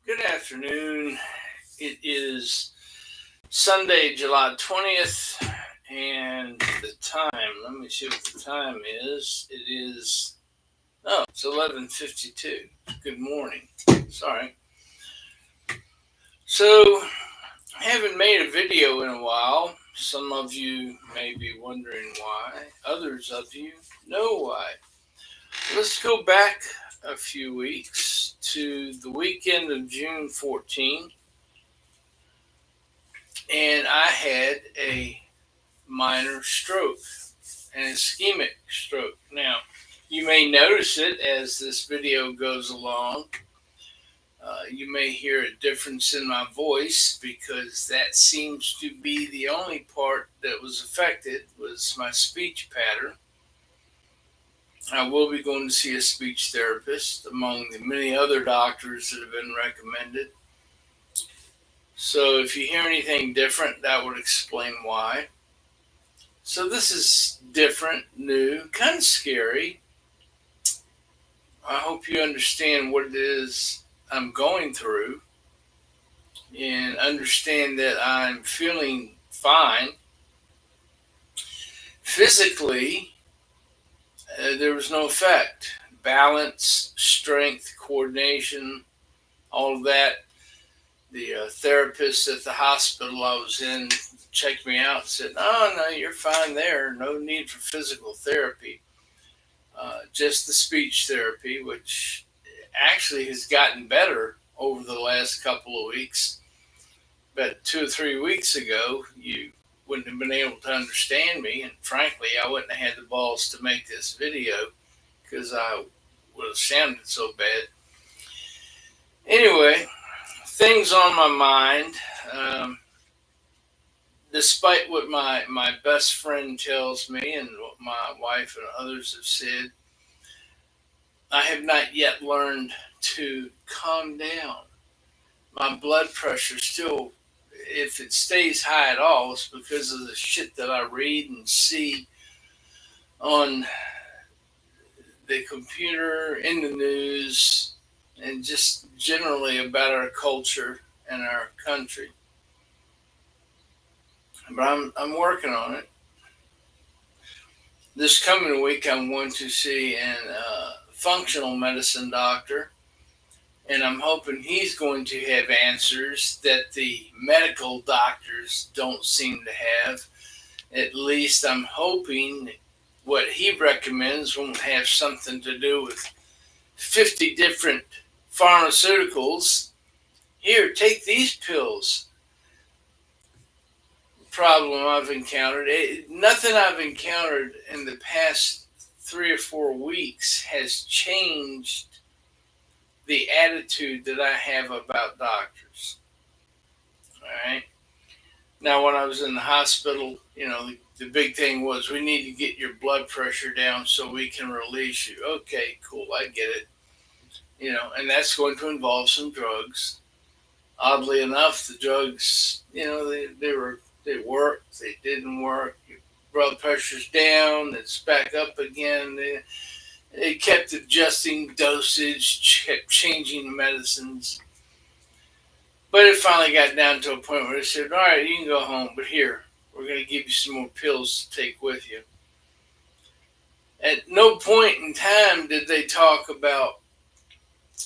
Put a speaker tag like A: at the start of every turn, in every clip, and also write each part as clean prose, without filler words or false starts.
A: Good afternoon. It is Sunday, July 20th, and the time, let me see what the time is. It's 11:52. Good morning. Sorry. So, I haven't made a video in a while. Some of you may be wondering why. Others of you know why. Let's go back a few weeks to the weekend of June 14th. And I had a minor stroke, an ischemic stroke. Now, you may notice it as this video goes along. You may hear a difference in my voice because that seems to be the only part that was affected was my speech pattern. I will be going to see a speech therapist among the many other doctors that have been recommended. So if you hear anything different, that would explain why. So this is different, new, kind of scary. I hope you understand what it is I'm going through and understand that I'm feeling fine. Physically, there was no effect. Balance, strength, coordination, all of that. The therapist at the hospital I was in checked me out and said, "Oh, no, you're fine there. No need for physical therapy. Just the speech therapy, which actually has gotten better over the last couple of weeks. But 2 or 3 weeks ago, you wouldn't have been able to understand me. And frankly, I wouldn't have had the balls to make this video because I would have sounded so bad. Anyway, things on my mind. Despite what my best friend tells me and what my wife and others have said, I have not yet learned to calm down. My blood pressure still, if it stays high at all, it's because of the shit that I read and see on the computer, in the news, and just generally about our culture and our country. But I'm working on it. This coming week, I'm going to see an functional medicine doctor, and I'm hoping he's going to have answers that the medical doctors don't seem to have. At least I'm hoping what he recommends won't have something to do with 50 different pharmaceuticals. Here, take these pills. Problem I've encountered. Nothing I've encountered in the past 3 or 4 weeks has changed the attitude that I have about doctors. All right. Now, when I was in the hospital, the big thing was we need to get your blood pressure down so we can release you. Okay, cool, I get it. And that's going to involve some drugs. Oddly enough, the drugs, they worked, they didn't work. Your blood pressure's down, it's back up again. They kept adjusting dosage, kept changing the medicines. But it finally got down to a point where they said, all right, you can go home, but here, we're going to give you some more pills to take with you. At no point in time did they talk about,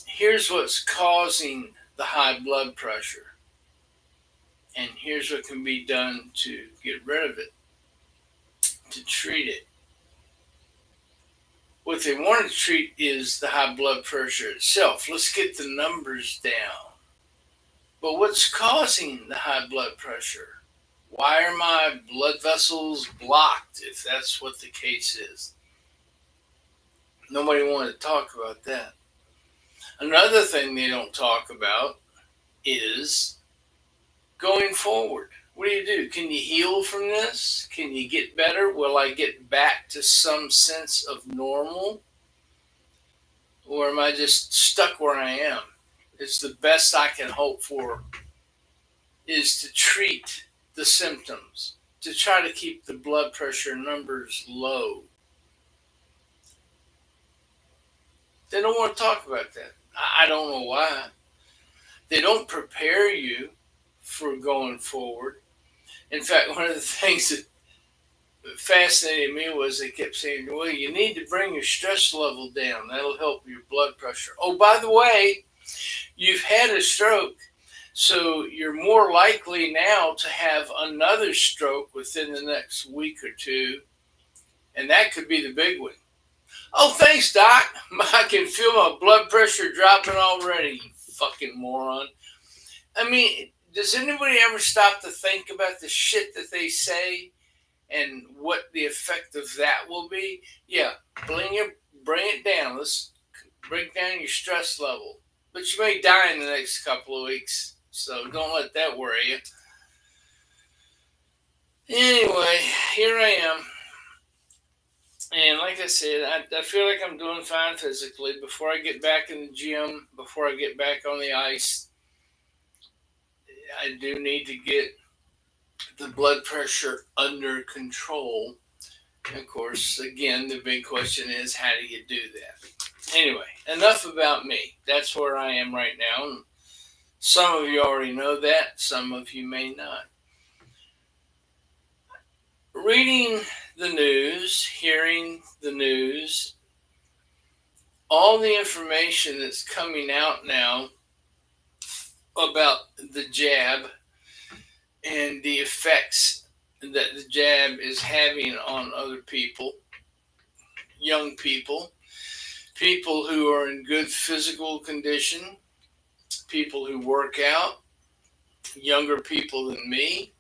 A: here's what's causing the high blood pressure, and here's what can be done to get rid of it, to treat it. What they want to treat is the high blood pressure itself. Let's get the numbers down. But what's causing the high blood pressure? Why are my blood vessels blocked, if that's what the case is? Nobody wanted to talk about that. Another thing they don't talk about is going forward. What do? Can you heal from this? Can you get better? Will I get back to some sense of normal? Or am I just stuck where I am? It's the best I can hope for is to treat the symptoms, to try to keep the blood pressure numbers low. They don't want to talk about that. I don't know why. They don't prepare you for going forward. In fact, one of the things that fascinated me was they kept saying, well, you need to bring your stress level down. That'll help your blood pressure. Oh, by the way, you've had a stroke, so you're more likely now to have another stroke within the next week or two, and that could be the big one. Oh, thanks, Doc. I can feel my blood pressure dropping already, you fucking moron. I mean, does anybody ever stop to think about the shit that they say and what the effect of that will be? Yeah, bring it down. Let's break down your stress level. But you may die in the next couple of weeks, so don't let that worry you. Anyway, here I am. And like I said, I feel like I'm doing fine physically. Before I get back in the gym, before I get back on the ice, I do need to get the blood pressure under control. And of course, again, the big question is, how do you do that? Anyway, enough about me. That's where I am right now. Some of you already know that, some of you may not. Reading the news, hearing the news, all the information that's coming out now about the jab and the effects that the jab is having on other people, young people, people who are in good physical condition, people who work out, younger people than me,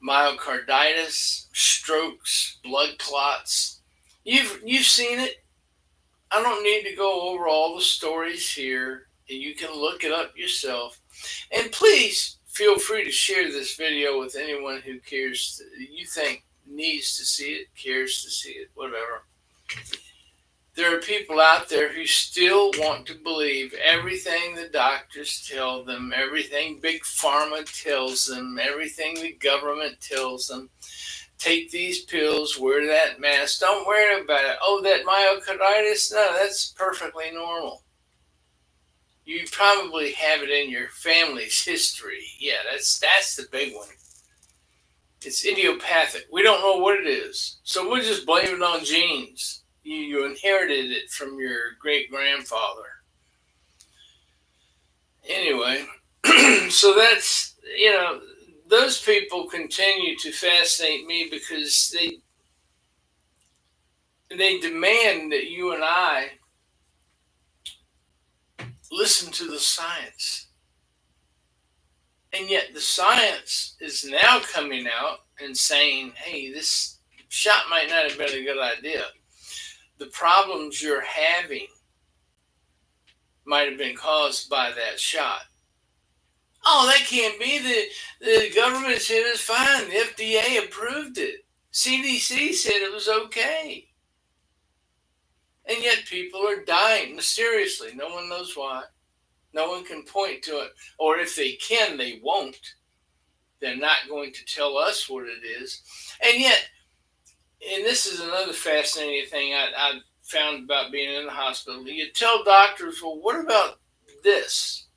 A: myocarditis, strokes, blood clots. You've seen it. I don't need to go over all the stories here, and you can look it up yourself. And please feel free to share this video with anyone who cares, you think needs to see it, cares to see it, whatever. There are people out there who still want to believe everything the doctors tell them, everything Big Pharma tells them, everything the government tells them. Take these pills, wear that mask, don't worry about it. Oh, that myocarditis? No, that's perfectly normal. You probably have it in your family's history. Yeah, that's the big one. It's idiopathic. We don't know what it is, so we'll just blame it on genes. You inherited it from your great-grandfather. Anyway, so that's, those people continue to fascinate me because they demand that you and I listen to the science. And yet the science is now coming out and saying, hey, this shot might not have been a good idea. The problems you're having might have been caused by that shot. Oh, that can't be. The government said it's fine. The FDA approved it. CDC said it was okay. And yet people are dying mysteriously. No one knows why. No one can point to it. Or if they can, they won't. They're not going to tell us what it is. And yet, and this is another fascinating thing I found about being in the hospital. You tell doctors, well, what about this?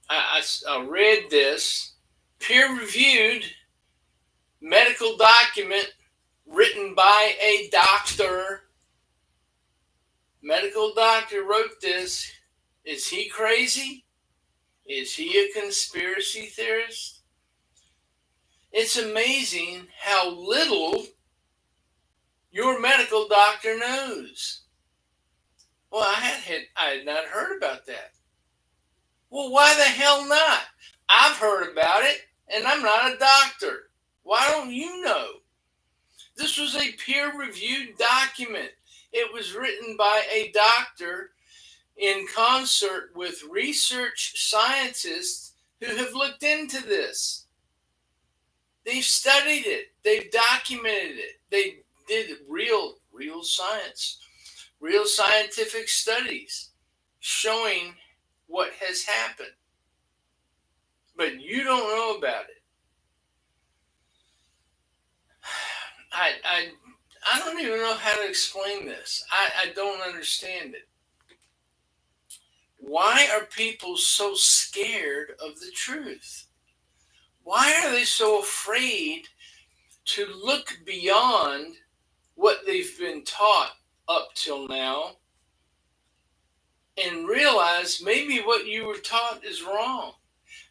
A: I read this peer-reviewed medical document written by a doctor. Medical doctor wrote this. Is he crazy? Is he a conspiracy theorist? It's amazing how little your medical doctor knows. Well, I had not heard about that. Well, why the hell not? I've heard about it, and I'm not a doctor. Why don't you know? This was a peer-reviewed document. It was written by a doctor in concert with research scientists who have looked into this. They've studied it. They've documented it. They did real science, real scientific studies showing what has happened. But you don't know about it. I don't even know how to explain this. I don't understand it. Why are people so scared of the truth? Why are they so afraid to look beyond what they've been taught up till now and realize maybe what you were taught is wrong?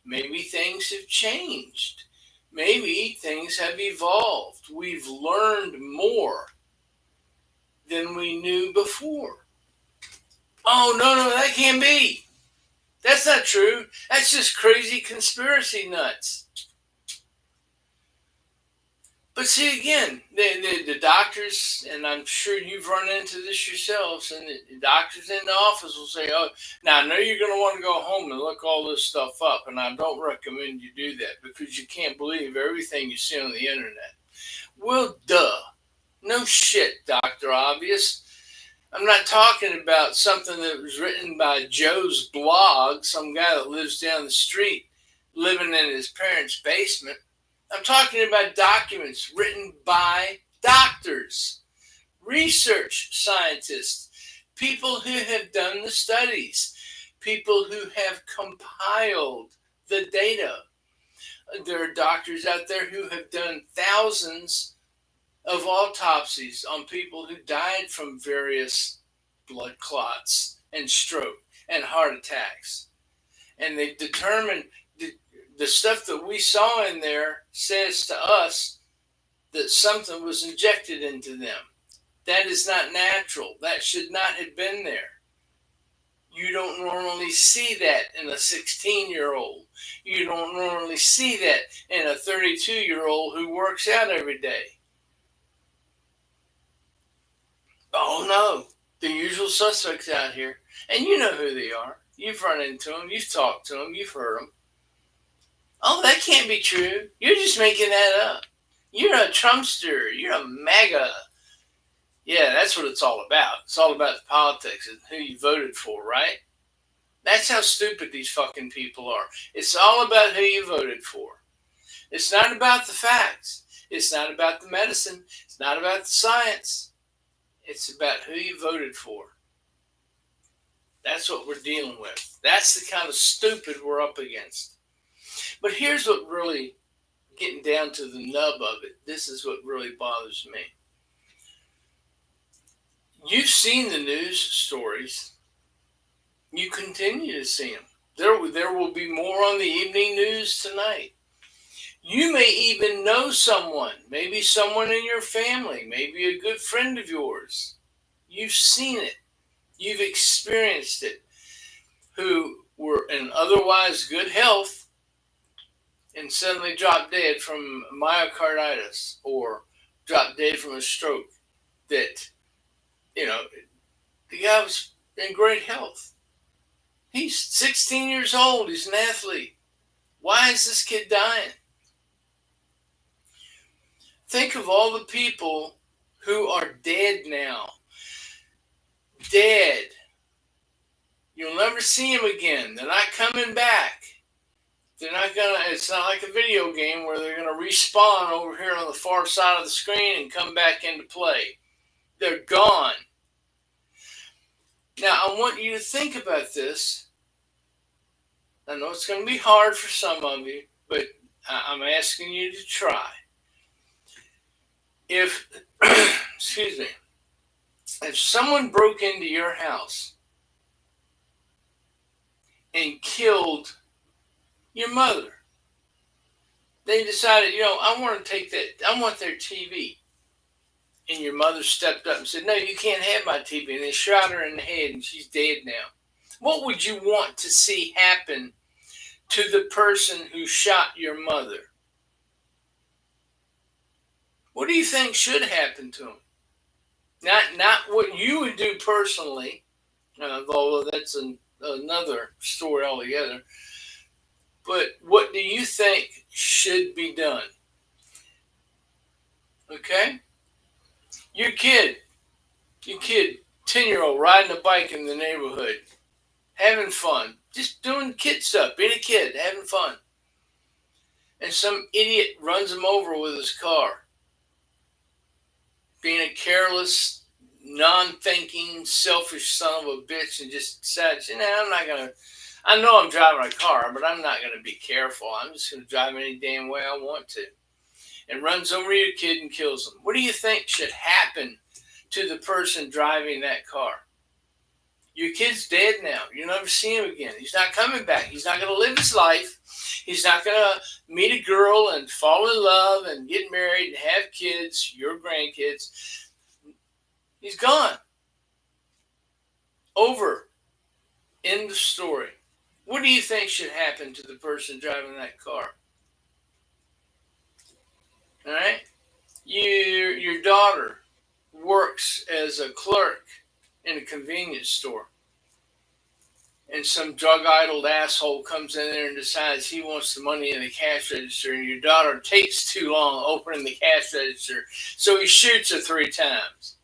A: Maybe things have changed. Maybe things have evolved. We've learned more than we knew before. Oh, no, that can't be. That's not true. That's just crazy conspiracy nuts. But see, again, the doctors, and I'm sure you've run into this yourselves, and the doctors in the office will say, oh, now I know you're going to want to go home and look all this stuff up, and I don't recommend you do that because you can't believe everything you see on the internet. Well, duh. No shit, Dr. Obvious. I'm not talking about something that was written by Joe's blog, some guy that lives down the street living in his parents' basement. I'm talking about documents written by doctors, research scientists, people who have done the studies, people who have compiled the data. There are doctors out there who have done thousands of autopsies on people who died from various blood clots and stroke and heart attacks. And they've determined the stuff that we saw in there says to us that something was injected into them. That is not natural. That should not have been there. You don't normally see that in a 16-year-old. You don't normally see that in a 32-year-old who works out every day. Oh no, the usual suspects out here. And you know who they are. You've run into them. You've talked to them. You've heard them. Oh, that can't be true. You're just making that up. You're a Trumpster. You're a MAGA. Yeah, that's what it's all about. It's all about the politics and who you voted for, right? That's how stupid these fucking people are. It's all about who you voted for. It's not about the facts. It's not about the medicine. It's not about the science. It's about who you voted for. That's what we're dealing with. That's the kind of stupid we're up against. But here's what really, getting down to the nub of it, this is what really bothers me. You've seen the news stories. You continue to see them. There will be more on the evening news tonight. You may even know someone, maybe someone in your family, maybe a good friend of yours. You've seen it. You've experienced it. Who were in otherwise good health and suddenly dropped dead from myocarditis or dropped dead from a stroke. That, the guy was in great health. He's 16 years old. He's an athlete. Why is this kid dying? Think of all the people who are dead now. Dead. You'll never see them again. They're not coming back. It's not like a video game where they're going to respawn over here on the far side of the screen and come back into play. They're gone. Now, I want you to think about this. I know it's going to be hard for some of you, but I'm asking you to try. If, excuse me, if someone broke into your house and killed your mother, they decided, I want to take that, I want their TV. And your mother stepped up and said, no, you can't have my TV. And they shot her in the head and she's dead now. What would you want to see happen to the person who shot your mother? What do you think should happen to him? Not what you would do personally, although that's another story altogether. But what do you think should be done? Okay? Your kid, 10-year-old, riding a bike in the neighborhood, having fun, just doing kid stuff, being a kid, having fun. And some idiot runs him over with his car. Being a careless, non-thinking, selfish son of a bitch and just decides, I'm not going to, I know I'm driving a car, but I'm not going to be careful. I'm just going to drive any damn way I want to. And runs over your kid and kills them. What do you think should happen to the person driving that car? Your kid's dead now. You'll never see him again. He's not coming back. He's not going to live his life. He's not going to meet a girl and fall in love and get married and have kids, your grandkids. He's gone. Over. End of story. What do you think should happen to the person driving that car? All right? Your daughter works as a clerk in a convenience store. And some drug-addled asshole comes in there and decides he wants the money in the cash register, and your daughter takes too long opening the cash register, so he shoots her 3 times.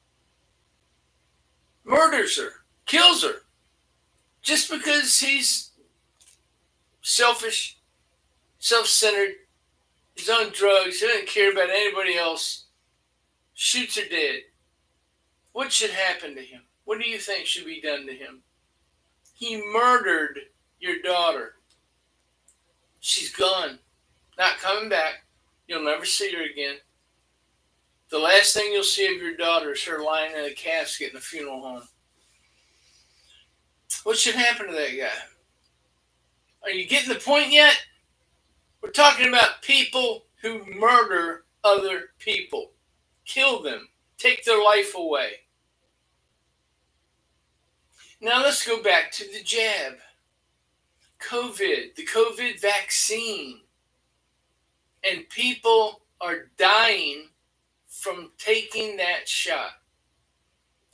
A: Murders her. Kills her. Just because he's selfish, self-centered, he's on drugs, he doesn't care about anybody else, shoots her dead. What should happen to him? What do you think should be done to him? He murdered your daughter. She's gone. Not coming back. You'll never see her again. The last thing you'll see of your daughter is her lying in a casket in a funeral home. What should happen to that guy? Are you getting the point yet? We're talking about people who murder other people. Kill them. Take their life away. Now let's go back to the jab. COVID, the COVID vaccine. And people are dying from taking that shot.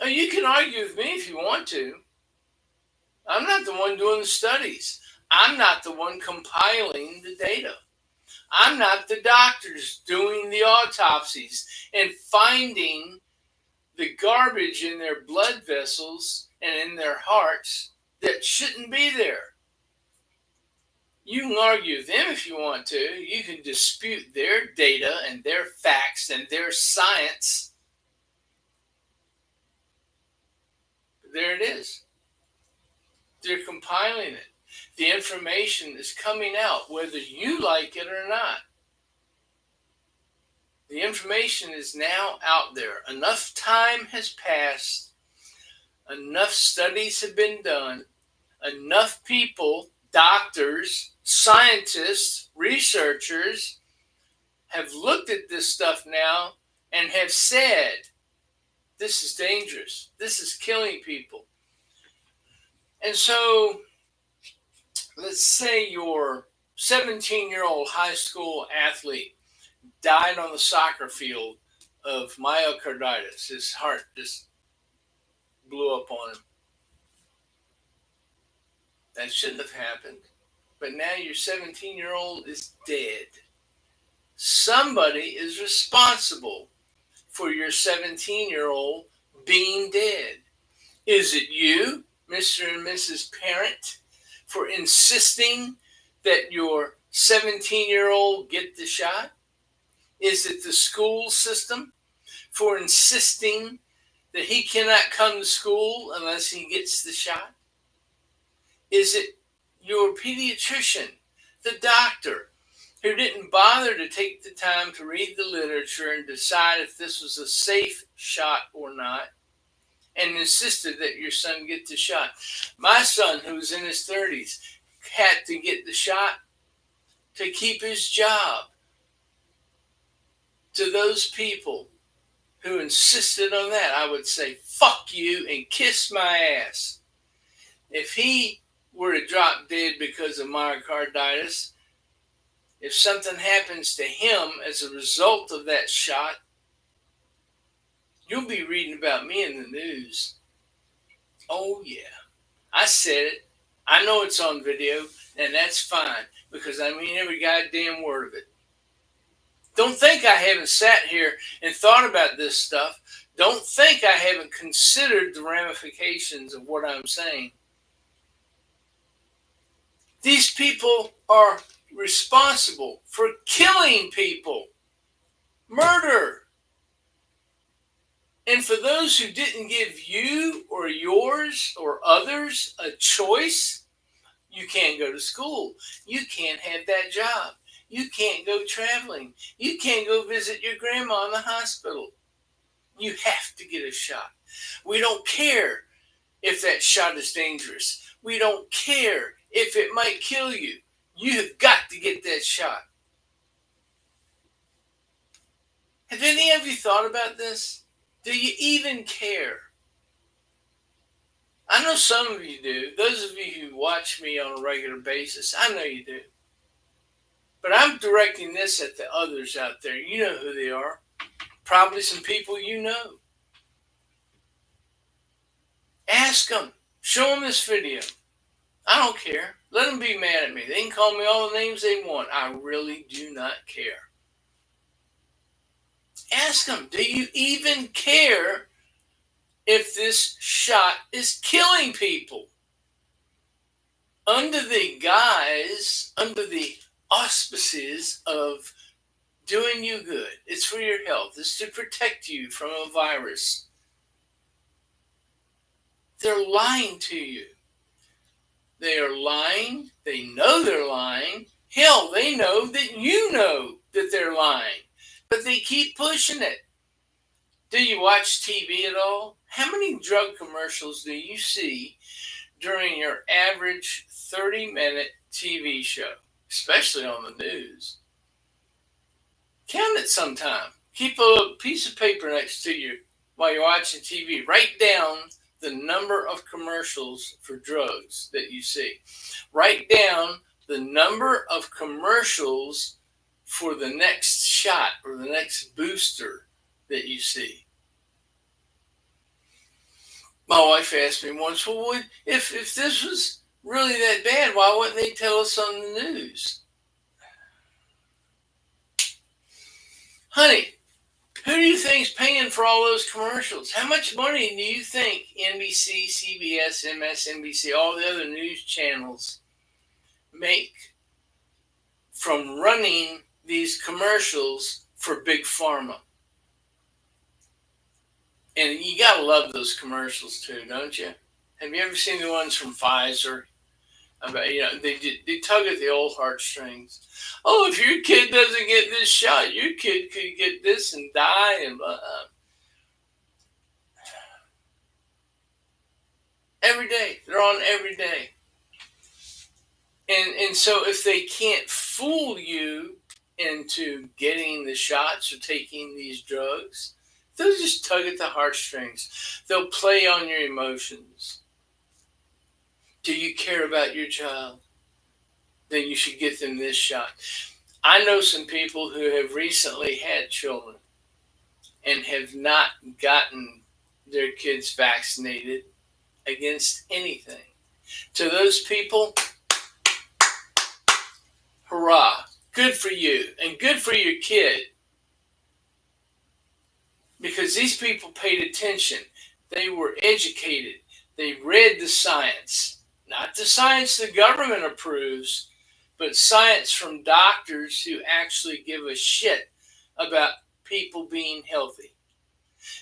A: Now, you can argue with me if you want to. I'm not the one doing the studies. I'm not the one compiling the data. I'm not the doctors doing the autopsies and finding the garbage in their blood vessels and in their hearts that shouldn't be there. You can argue with them if you want to. You can dispute their data and their facts and their science. But there it is. They're compiling it. The information is coming out whether you like it or not. The information is now out there. Enough time has passed. Enough studies have been done. Enough people, doctors, scientists, researchers have looked at this stuff now and have said, this is dangerous. This is killing people. And so, let's say your 17-year-old high school athlete died on the soccer field of myocarditis. His heart just blew up on him. That shouldn't have happened. But now your 17-year-old is dead. Somebody is responsible for your 17-year-old being dead. Is it you, Mr. and Mrs. Parent, for insisting that your 17-year-old get the shot? Is it the school system for insisting that he cannot come to school unless he gets the shot? Is it your pediatrician, the doctor, who didn't bother to take the time to read the literature and decide if this was a safe shot or not, and insisted that your son get the shot? My son, who was in his 30s, had to get the shot to keep his job. To those people who insisted on that, I would say, fuck you and kiss my ass. If he were to drop dead because of myocarditis, if something happens to him as a result of that shot, you'll be reading about me in the news. Oh, yeah. I said it. I know it's on video, and that's fine, because I mean every goddamn word of it. Don't think I haven't sat here and thought about this stuff. Don't think I haven't considered the ramifications of what I'm saying. These people are responsible for killing people. Murder. And for those who didn't give you or yours or others a choice, you can't go to school. You can't have that job. You can't go traveling. You can't go visit your grandma in the hospital. You have to get a shot. We don't care if that shot is dangerous. We don't care if it might kill you. You have got to get that shot. Have any of you thought about this? Do you even care? I know some of you do. Those of you who watch me on a regular basis, I know you do. But I'm directing this at the others out there. You know who they are. Probably some people you know. Ask them. Show them this video. I don't care. Let them be mad at me. They can call me all the names they want. I really do not care. Ask them, do you even care if this shot is killing people? Under the guise, under the auspices of doing you good. It's for your health. It's to protect you from a virus. They're lying to you. They are lying. They know they're lying. Hell, they know that you know that they're lying. But they keep pushing it. Do you watch TV at all? How many drug commercials do you see during your average 30-minute TV show, especially on the news? Count it sometime. Keep a piece of paper next to you while you're watching TV. Write down the number of commercials for drugs that you see. Write down the number of commercials for the next shot or the next booster that you see. My wife asked me once, well, if this was really that bad, why wouldn't they tell us on the news? Honey, who do you think's paying for all those commercials? How much money do you think NBC, CBS, MSNBC, all the other news channels make from running these commercials for Big Pharma? And you gotta love those commercials too, don't you? Have you ever seen the ones from Pfizer? About, they tug at the old heartstrings. Oh, if your kid doesn't get this shot, your kid could get this and die. And every day, they're on every day. And so if they can't fool you into getting the shots or taking these drugs, they'll just tug at the heartstrings. They'll play on your emotions. Do you care about your child? Then you should get them this shot. I know some people who have recently had children and have not gotten their kids vaccinated against anything. To those people, hurrah. Good for you and good for your kid. Because these people paid attention. They were educated. They read the science. Not the science the government approves, but science from doctors who actually give a shit about people being healthy.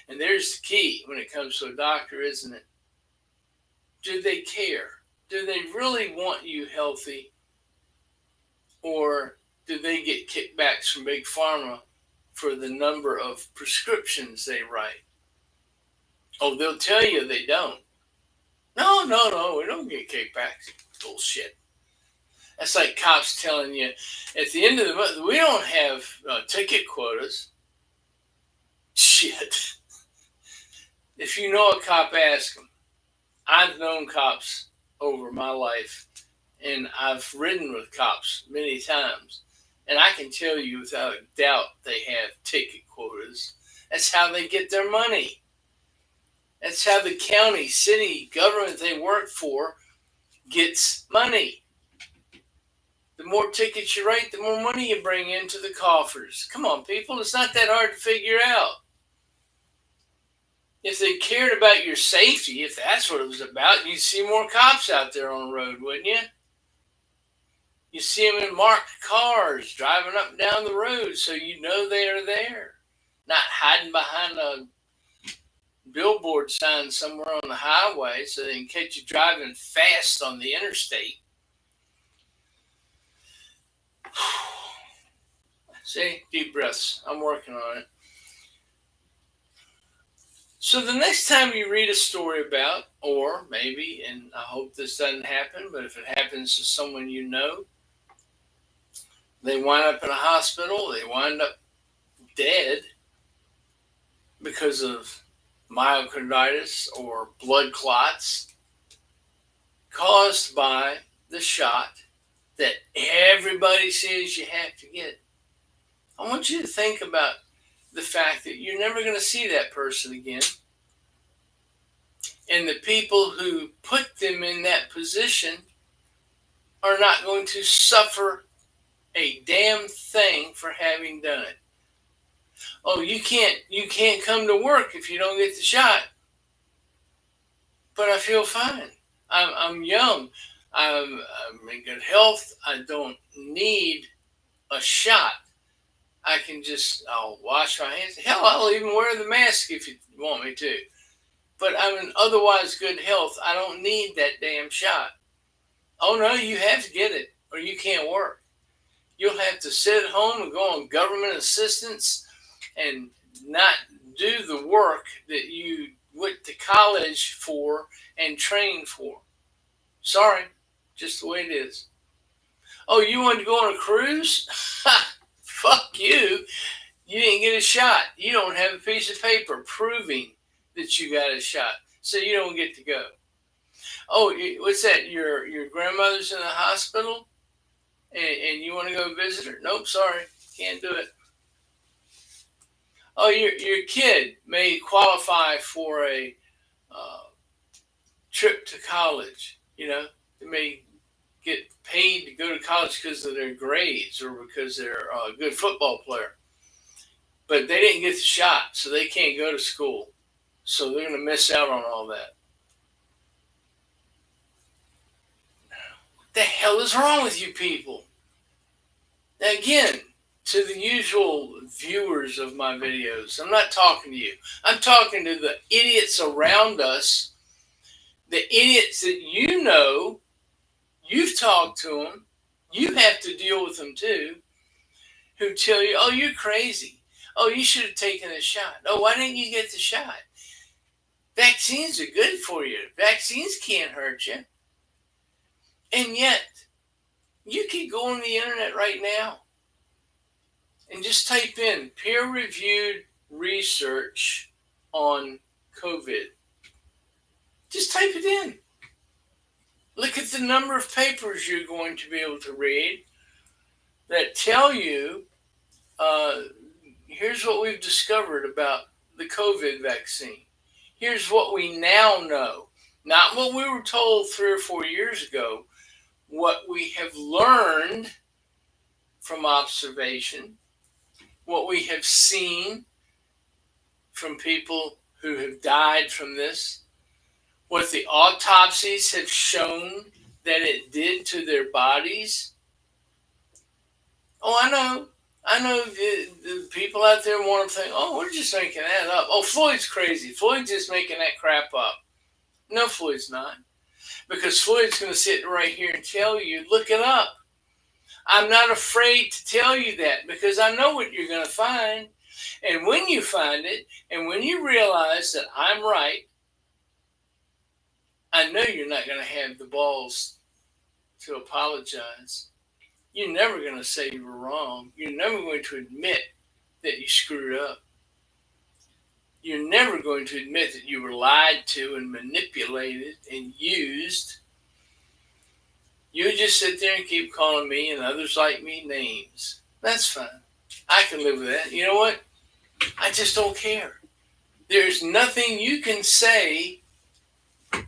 A: And there's the key when it comes to a doctor, isn't it? Do they care? Do they really want you healthy? Or do they get kickbacks from Big Pharma for the number of prescriptions they write? Oh, they'll tell you they don't. No, we don't get kickbacks. Bullshit. That's like cops telling you at the end of the month, we don't have ticket quotas. Shit. If you know a cop, ask them. I've known cops over my life, and I've ridden with cops many times. And I can tell you without a doubt they have ticket quotas. That's how they get their money. That's how the county, city, government they work for gets money. The more tickets you write, the more money you bring into the coffers. Come on, people. It's not that hard to figure out. If they cared about your safety, if that's what it was about, you'd see more cops out there on the road, wouldn't you? You see them in marked cars driving up and down the road so you know they are there. Not hiding behind a billboard signs somewhere on the highway so they can catch you driving fast on the interstate. See, deep breaths. I'm working on it. So the next time you read a story about, or maybe, and I hope this doesn't happen, but if it happens to someone you know, they wind up in a hospital, they wind up dead because of myocarditis or blood clots caused by the shot that everybody says you have to get. I want you to think about the fact that you're never going to see that person again. And the people who put them in that position are not going to suffer a damn thing for having done it. Oh, you can't come to work if you don't get the shot. But I feel fine. I'm young. I'm in good health. I don't need a shot. I'll wash my hands. Hell, I'll even wear the mask if you want me to. But I'm in otherwise good health. I don't need that damn shot. Oh no, you have to get it or you can't work. You'll have to sit at home and go on government assistance and not do the work that you went to college for and trained for. Sorry, just the way it is. Oh, you wanted to go on a cruise? Fuck you. You didn't get a shot. You don't have a piece of paper proving that you got a shot, so you don't get to go. Oh, what's that? Your grandmother's in the hospital, and you want to go visit her? Nope, sorry, can't do it. Oh, your kid may qualify for a trip to college. You know, they may get paid to go to college because of their grades or because they're a good football player. But they didn't get the shot, so they can't go to school. So they're going to miss out on all that. What the hell is wrong with you people? Now, again, to the usual viewers of my videos, I'm not talking to you. I'm talking to the idiots around us, the idiots that you know, you've talked to them, you have to deal with them too, who tell you, oh, you're crazy. Oh, you should have taken a shot. Oh, why didn't you get the shot? Vaccines are good for you. Vaccines can't hurt you. And yet, you can go on the internet right now and just type in peer-reviewed research on COVID. Just type it in. Look at the number of papers you're going to be able to read that tell you, here's what we've discovered about the COVID vaccine. Here's what we now know. Not what we were told 3 or 4 years ago. What we have learned from observation. What we have seen from people who have died from this. What the autopsies have shown that it did to their bodies. Oh, I know the people out there want to think, oh, we're just making that up. Oh, Floyd's crazy. Floyd's just making that crap up. No, Floyd's not. Because Floyd's going to sit right here and tell you, look it up. I'm not afraid to tell you that because I know what you're going to find. And when you find it, and when you realize that I'm right, I know you're not going to have the balls to apologize. You're never going to say you were wrong. You're never going to admit that you screwed up. You're never going to admit that you were lied to and manipulated and used. You just sit there and keep calling me and others like me names. That's fine. I can live with that. You know what? I just don't care. There's nothing you can say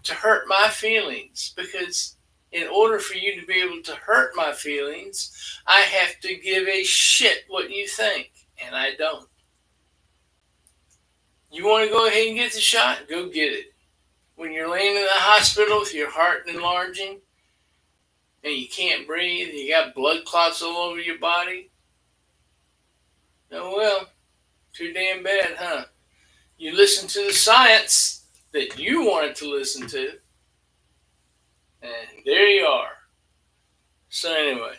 A: to hurt my feelings because in order for you to be able to hurt my feelings, I have to give a shit what you think, and I don't. You want to go ahead and get the shot? Go get it. When you're laying in the hospital with your heart enlarging and you can't breathe, you got blood clots all over your body, oh well, too damn bad, huh? You listen to the science that you wanted to listen to, and there you are. So anyway,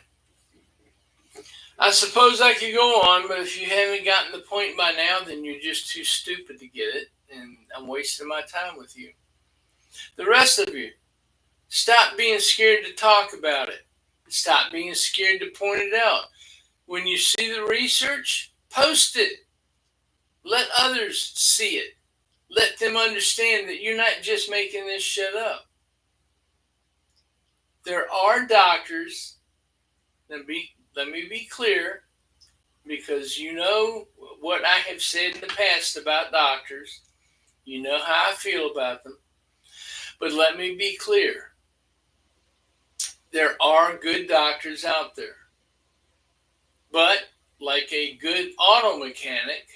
A: I suppose I could go on, but if you haven't gotten the point by now, then you're just too stupid to get it, and I'm wasting my time with you. The rest of you, stop being scared to talk about it. Stop being scared to point it out. When you see the research, post it. Let others see it. Let them understand that you're not just making this shit up. There are doctors, let me be clear, because you know what I have said in the past about doctors. You know how I feel about them. But let me be clear. There are good doctors out there. But like a good auto mechanic,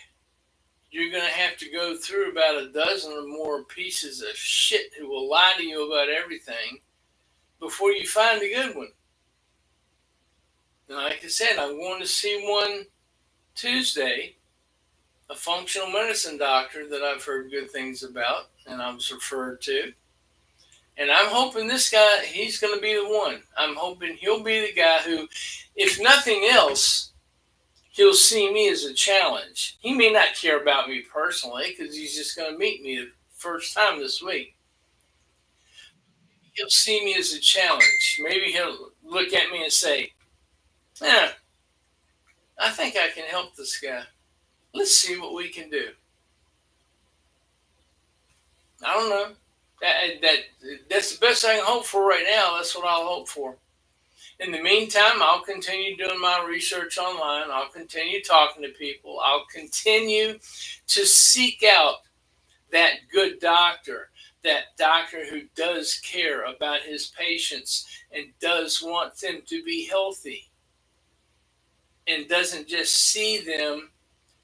A: you're going to have to go through about a dozen or more pieces of shit who will lie to you about everything before you find a good one. And like I said, I'm going to see one Tuesday, a functional medicine doctor that I've heard good things about and I was referred to. And I'm hoping this guy, he's going to be the one. I'm hoping he'll be the guy who, if nothing else, he'll see me as a challenge. He may not care about me personally because he's just going to meet me the first time this week. He'll see me as a challenge. Maybe he'll look at me and say, I think I can help this guy. Let's see what we can do. I don't know. That's the best I can hope for right now. That's what I'll hope for. In the meantime, I'll continue doing my research online. I'll continue talking to people. I'll continue to seek out that good doctor, that doctor who does care about his patients and does want them to be healthy and doesn't just see them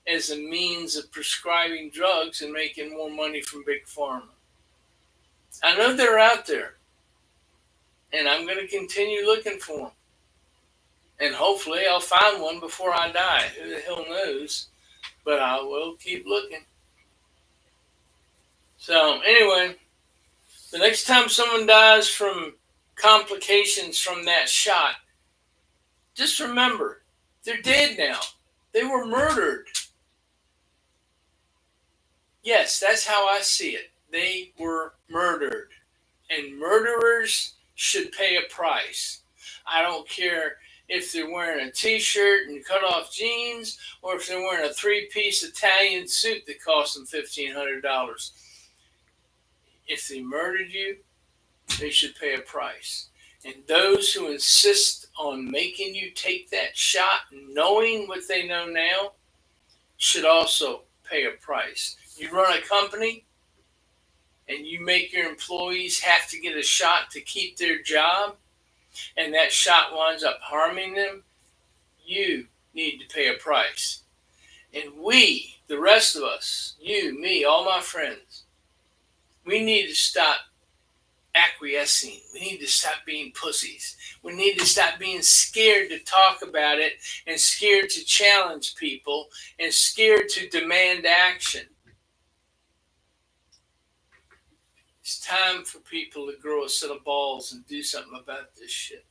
A: as a means of prescribing drugs and making more money from Big Pharma. I know they're out there, and I'm going to continue looking for them. And hopefully I'll find one before I die. Who the hell knows? But I will keep looking. So anyway, the next time someone dies from complications from that shot, just remember, they're dead now. They were murdered. Yes, that's how I see it. They were murdered. And murderers should pay a price. I don't care if they're wearing a t-shirt and cut-off jeans or if they're wearing a three-piece Italian suit that cost them $1,500. If they murdered you, they should pay a price. And those who insist on making you take that shot, knowing what they know now, should also pay a price. You run a company and you make your employees have to get a shot to keep their job, and that shot winds up harming them, you need to pay a price. And we, the rest of us, you, me, all my friends, we need to stop acquiescing. We need to stop being pussies. We need to stop being scared to talk about it and scared to challenge people and scared to demand action. It's time for people to grow a set of balls and do something about this shit.